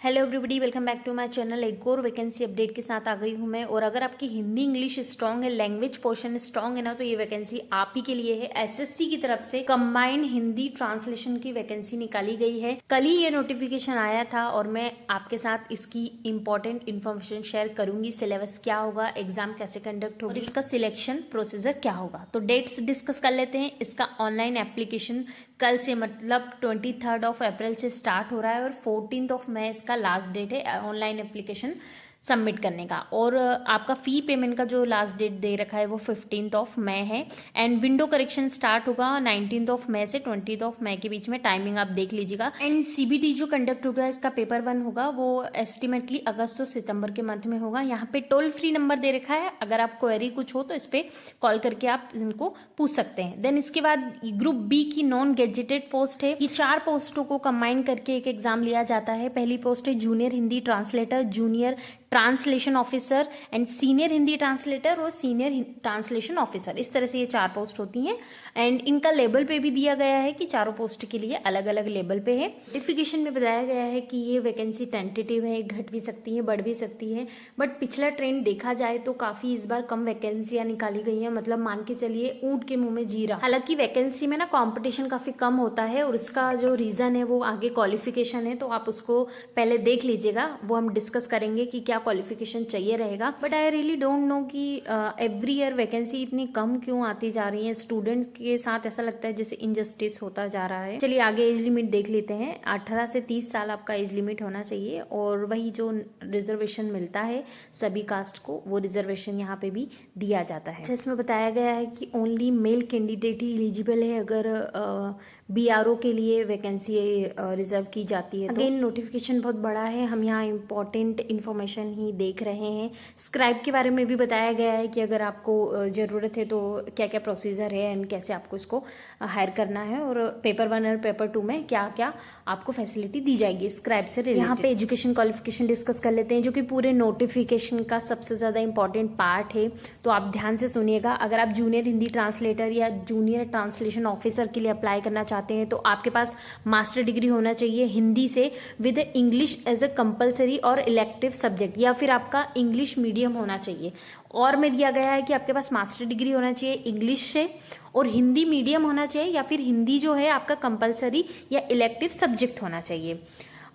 Hello everybody, welcome back to my channel. एक और vacancy update के साथ आ गई हूँ मैं। और अगर आपकी हिंदी इंग्लिश स्ट्रांग है, लैंग्वेज पोर्शन स्ट्रांग है ना, तो ये वैकेंसी आप ही के लिए है। एसएससी की तरफ से कंबाइंड हिंदी ट्रांसलेशन की वैकेंसी निकाली गई है। कल ही ये नोटिफिकेशन आया था और मैं आपके साथ इसकी इंपॉर्टेंट इन्फॉर्मेशन शेयर करूंगी। सिलेबस क्या होगा, एग्जाम कैसे कंडक्ट होगा और इसका सिलेक्शन प्रोसीजर क्या होगा। तो डेट्स डिस्कस कर लेते हैं। इसका ऑनलाइन एप्लीकेशन कल से मतलब 23 अप्रैल से स्टार्ट हो रहा है और 14 मई इसका लास्ट डेट है ऑनलाइन एप्लीकेशन सबमिट करने का। और आपका फ़ी पेमेंट का जो लास्ट डेट दे रखा है वो 15 मई है। एंड विंडो करेक्शन स्टार्ट होगा 19 मई से 20 मई के बीच में। टाइमिंग आप देख लीजिएगा। एंड सीबीटी जो कंडक्ट होगा, इसका पेपर 1 होगा, वो एस्टिमेटली अगस्त और सितंबर के मंथ में होगा। यहाँ पे टोल फ्री नंबर दे रखा है। अगर आप क्वेरी कुछ हो तो इस पर कॉल करके आप इनको पूछ सकते हैं। देन इसके बाद ग्रुप बी की नॉन गेजेटेड पोस्ट है। ये 4 पोस्टों को कंबाइन करके एक एग्जाम लिया जाता है। पहली पोस्ट है junior Hindi translator, junior translation officer and senior Hindi translator और सीनियर ट्रांसलेशन ऑफिसर। इस तरह से ये 4 पोस्ट होती हैं। एंड इनका लेबल पे भी दिया गया है कि चारों पोस्ट के लिए अलग अलग लेबल पे है। नोटिफिकेशन में बताया गया है कि ये वैकेंसी टेंटेटिव है, घट भी सकती है, बढ़ भी सकती है। बट पिछला ट्रेंड देखा जाए तो काफी इस बार कम वैकेंसियां निकाली गई हैं। मतलब मान के चलिए ऊंट के मुंह में जीरा। हालांकि वैकेंसी में ना कॉम्पिटिशन काफी कम होता है और उसका जो रीजन है वो आगे क्वालिफिकेशन है, तो आप उसको पहले देख लीजिएगा। वो हम डिस्कस करेंगे कि क्या क्वालिफिकेशन चाहिए रहेगा। But I really don't know कि एवरी ईयर वैकेंसी इतनी कम क्यों आती जा रही है। स्टूडेंट के साथ ऐसा लगता है जैसे इनजस्टिस होता जा रहा है। चलिए आगे एज लिमिट देख लेते हैं। 18 से 30 साल आपका एज लिमिट होना चाहिए। और वही जो रिजर्वेशन मिलता है सभी कास्ट को, वो रिजर्वेशन यहाँ पे भी दिया जाता है। इसमें बताया गया है कि ओनली मेल कैंडिडेट ही एलिजिबल है अगर बीआरओ के लिए वैकेंसी रिजर्व की जाती है। अगेन नोटिफिकेशन बहुत बड़ा है, हम यहाँ इंपॉर्टेंट इन्फॉर्मेशन ही देख रहे हैं। स्क्राइब के बारे में भी बताया गया है कि अगर आपको ज़रूरत है तो क्या क्या प्रोसीजर है एंड कैसे आपको इसको हायर करना है, और पेपर 1 और पेपर 2 में क्या क्या आपको फैसिलिटी दी जाएगी स्क्राइब से रिलेटेड। यहाँ पे एजुकेशन क्वालिफिकेशन डिस्कस कर लेते हैं, जो कि पूरे नोटिफिकेशन का सबसे ज़्यादा इंपॉर्टेंट पार्ट है। तो आप ध्यान से सुनिएगा। अगर आप जूनियर हिंदी ट्रांसलेटर या जूनियर ट्रांसलेशन ऑफिसर के लिए अप्लाई करना चाहते हैं तो आपके पास मास्टर डिग्री होना चाहिए हिंदी से with English as a compulsory और इलेक्टिव सब्जेक्ट, या फिर आपका इंग्लिश मीडियम होना चाहिए। और में दिया गया है कि आपके पास मास्टर डिग्री होना चाहिए इंग्लिश से और हिंदी मीडियम होना चाहिए, या फिर हिंदी जो है आपका कंपलसरी या इलेक्टिव सब्जेक्ट होना चाहिए।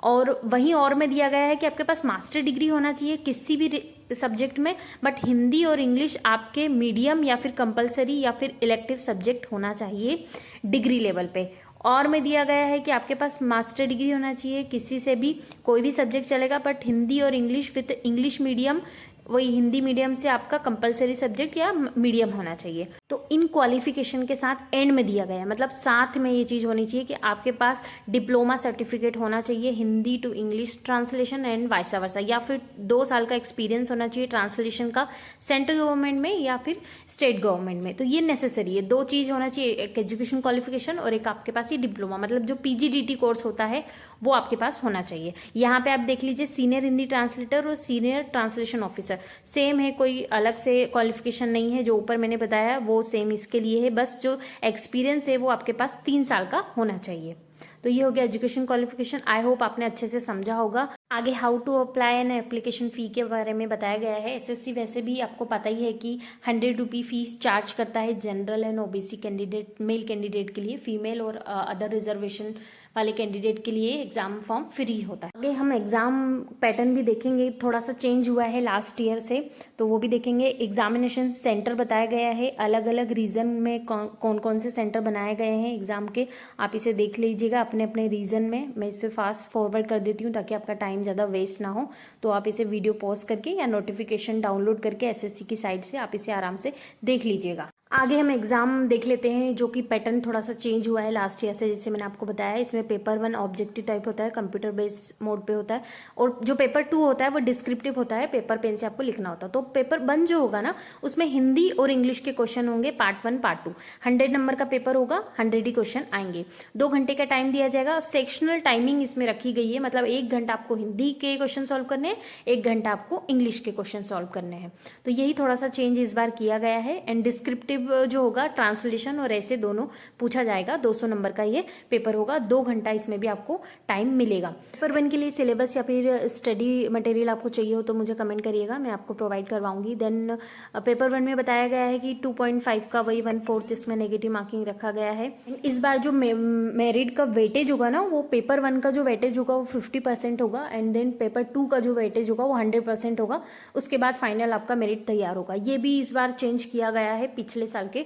और वहीं और में दिया गया है कि आपके पास मास्टर डिग्री होना चाहिए किसी भी सब्जेक्ट में, बट हिंदी और इंग्लिश आपके मीडियम या फिर कंपलसरी या फिर इलेक्टिव सब्जेक्ट होना चाहिए डिग्री लेवल पे। और में दिया गया है कि आपके पास मास्टर डिग्री होना चाहिए किसी से भी, कोई भी सब्जेक्ट चलेगा, बट हिंदी और इंग्लिश विद इंग्लिश मीडियम, वही हिंदी मीडियम से आपका कंपलसरी सब्जेक्ट या मीडियम होना चाहिए। तो इन क्वालिफिकेशन के साथ एंड में दिया गया है, मतलब साथ में ये चीज़ होनी चाहिए कि आपके पास डिप्लोमा सर्टिफिकेट होना चाहिए Hindi to English translation and vice versa, या फिर 2 साल का एक्सपीरियंस होना चाहिए ट्रांसलेशन का सेंट्रल गवर्नमेंट में या फिर स्टेट गवर्नमेंट में। तो ये नेसेसरी है, 2 चीज़ होना चाहिए, एक एजुकेशन क्वालिफिकेशन और एक आपके पास ये डिप्लोमा, मतलब जो पीजीडीटी कोर्स होता है वो आपके पास होना चाहिए। यहाँ पे आप देख लीजिए सीनियर हिंदी ट्रांसलेटर और सीनियर ट्रांसलेशन ऑफिसर सेम है, कोई अलग से क्वालिफिकेशन नहीं है। जो ऊपर मैंने बताया वो सेम इसके लिए है, बस जो एक्सपीरियंस है वो आपके पास 3 साल का होना चाहिए। तो ये हो गया एजुकेशन क्वालिफिकेशन। आई होप आपने अच्छे से समझा होगा। आगे how to apply an application fee के बारे में बताया गया है। एसएससी वैसे भी आपको पता ही है कि 100 रुपी फीस चार्ज करता है general and OBC candidate, male candidate के लिए। फीमेल और अदर रिजर्वेशन वाले कैंडिडेट के लिए एग्जाम फॉर्म फ्री होता है। आगे हम एग्जाम पैटर्न भी देखेंगे, थोड़ा सा चेंज हुआ है लास्ट ईयर से, तो वो भी देखेंगे। एग्जामिनेशन सेंटर बताया गया है, अलग अलग रीजन में कौन कौन से सेंटर बनाए गए हैं एग्जाम के, आप इसे देख लीजिएगा अपने अपने रीजन में। मैं इसे फास्ट फॉरवर्ड कर देती हूँ ताकि आपका टाइम ज़्यादा वेस्ट ना हो। तो आप इसे वीडियो पॉज करके या नोटिफिकेशन डाउनलोड करके एसएससी की साइट से आप इसे आराम से देख लीजिएगा। आगे हम एग्जाम देख लेते हैं, जो कि पैटर्न थोड़ा सा चेंज हुआ है लास्ट ईयर से, जैसे मैंने आपको बताया। इसमें पेपर 1 ऑब्जेक्टिव टाइप होता है, कंप्यूटर बेस्ड मोड पे होता है, और जो पेपर 2 होता है वो डिस्क्रिप्टिव होता है, पेपर पेन से आपको लिखना होता है। तो पेपर 1 जो होगा ना, उसमें हिंदी और इंग्लिश के क्वेश्चन होंगे, पार्ट 1 पार्ट 2। 100 नंबर का पेपर होगा, 100 ही क्वेश्चन आएंगे। 2 घंटे का टाइम दिया जाएगा। सेक्शनल टाइमिंग इसमें रखी गई है, मतलब 1 घंटा आपको हिंदी के क्वेश्चन सॉल्व करने हैं, 1 घंटा आपको इंग्लिश के क्वेश्चन सॉल्व करने हैं। तो यही थोड़ा सा चेंज इस बार किया गया है। एंड डिस्क्रिप्टिव ट्रांसक्रिप्टिव जो होगा, ट्रांसलेशन और ऐसे दोनों पूछा जाएगा। 200 नंबर का ये पेपर होगा, 2 घंटा इसमें भी आपको टाइम मिलेगा। पेपर 1 के लिए सिलेबस या फिर स्टडी मटेरियल आपको चाहिए हो तो मुझे कमेंट करिएगा, मैं आपको प्रोवाइड करवाऊंगी। देन पेपर 1 में बताया गया है कि 2.5 का वही 1/4 इसमें नेगेटिव मार्किंग रखा गया है। इस बार जो मेरिट का वेटेज होगा ना, वो पेपर 1 का जो वेटेज होगा वो 50% होगा, एंड देन पेपर 2 का जो वेटेज होगा वो 100% होगा। उसके बाद फाइनल आपका मेरिट तैयार होगा। ये भी इस बार चेंज किया गया है पिछले साल के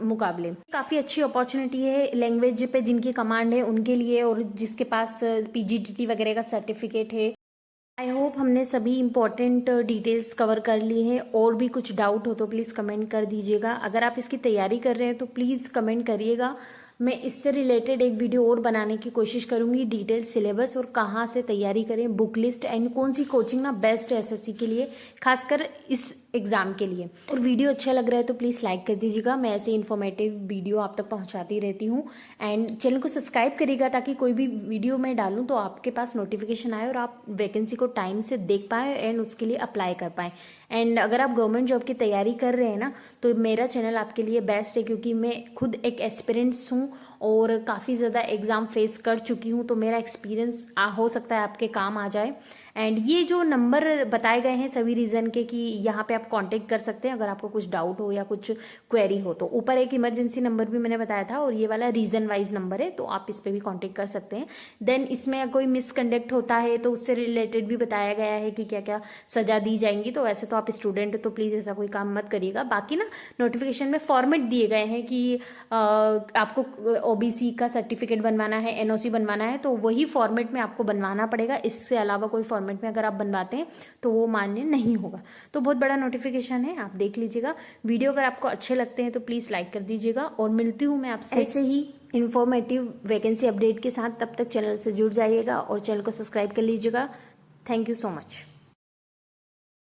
मुकाबले। काफ़ी अच्छी अपॉर्चुनिटी है लैंग्वेज पे जिनकी कमांड है उनके लिए, और जिसके पास PGDT वगैरह का सर्टिफिकेट है। आई होप हमने सभी इंपॉर्टेंट डिटेल्स कवर कर ली हैं। और भी कुछ डाउट हो तो प्लीज़ कमेंट कर दीजिएगा। अगर आप इसकी तैयारी कर रहे हैं तो प्लीज़ कमेंट करिएगा, मैं इससे रिलेटेड एक वीडियो और बनाने की कोशिश करूंगी। डिटेल सिलेबस और कहाँ से तैयारी करें, बुक लिस्ट एंड कौन सी कोचिंग ना बेस्ट है SSC के लिए, खासकर इस एग्ज़ाम के लिए। और वीडियो अच्छा लग रहा है तो प्लीज़ लाइक कर दीजिएगा, मैं ऐसे इन्फॉर्मेटिव वीडियो आप तक पहुंचाती रहती हूँ। एंड चैनल को सब्सक्राइब करिएगा ताकि कोई भी वीडियो मैं डालूँ तो आपके पास नोटिफिकेशन आए और आप वैकेंसी को टाइम से देख पाएँ एंड उसके लिए अप्लाई कर पाएँ। एंड अगर आप गवर्नमेंट जॉब की तैयारी कर रहे हैं ना, तो मेरा चैनल आपके लिए बेस्ट है, क्योंकि मैं खुद एक एस्पिरेंट्स हूँ और काफ़ी ज़्यादा एग्ज़ाम फेस कर चुकी हूँ, तो मेरा एक्सपीरियंस हो सकता है आपके काम आ जाए। एंड ये जो नंबर बताए गए हैं सभी रीज़न के, कि यहाँ पे आप कांटेक्ट कर सकते हैं अगर आपको कुछ डाउट हो या कुछ क्वेरी हो। तो ऊपर एक इमरजेंसी नंबर भी मैंने बताया था, और ये वाला रीज़न वाइज नंबर है, तो आप इस पर भी कांटेक्ट कर सकते हैं। देन इसमें कोई मिसकंडक्ट होता है तो उससे रिलेटेड भी बताया गया है कि क्या क्या सज़ा दी जाएंगी। तो वैसे तो आप स्टूडेंट हो तो प्लीज़ ऐसा कोई काम मत करिएगा। बाकी ना नोटिफिकेशन में फॉर्मेट दिए गए हैं कि आपको OBC का सर्टिफिकेट बनवाना है, NOC बनवाना है, तो वही फॉर्मेट में आपको बनवाना पड़ेगा। इससे अलावा कोई फॉर्मेट में अगर आप बनवाते हैं तो वो मान्य नहीं होगा। तो बहुत बड़ा नोटिफिकेशन है, आप देख लीजिएगा। वीडियो अगर आपको अच्छे लगते हैं तो प्लीज़ लाइक कर दीजिएगा, और मिलती हूँ मैं आपसे ऐसे ही इन्फॉर्मेटिव वैकेंसी अपडेट के साथ। तब तक चैनल से जुड़ जाइएगा और चैनल को सब्सक्राइब कर लीजिएगा। Thank you so much.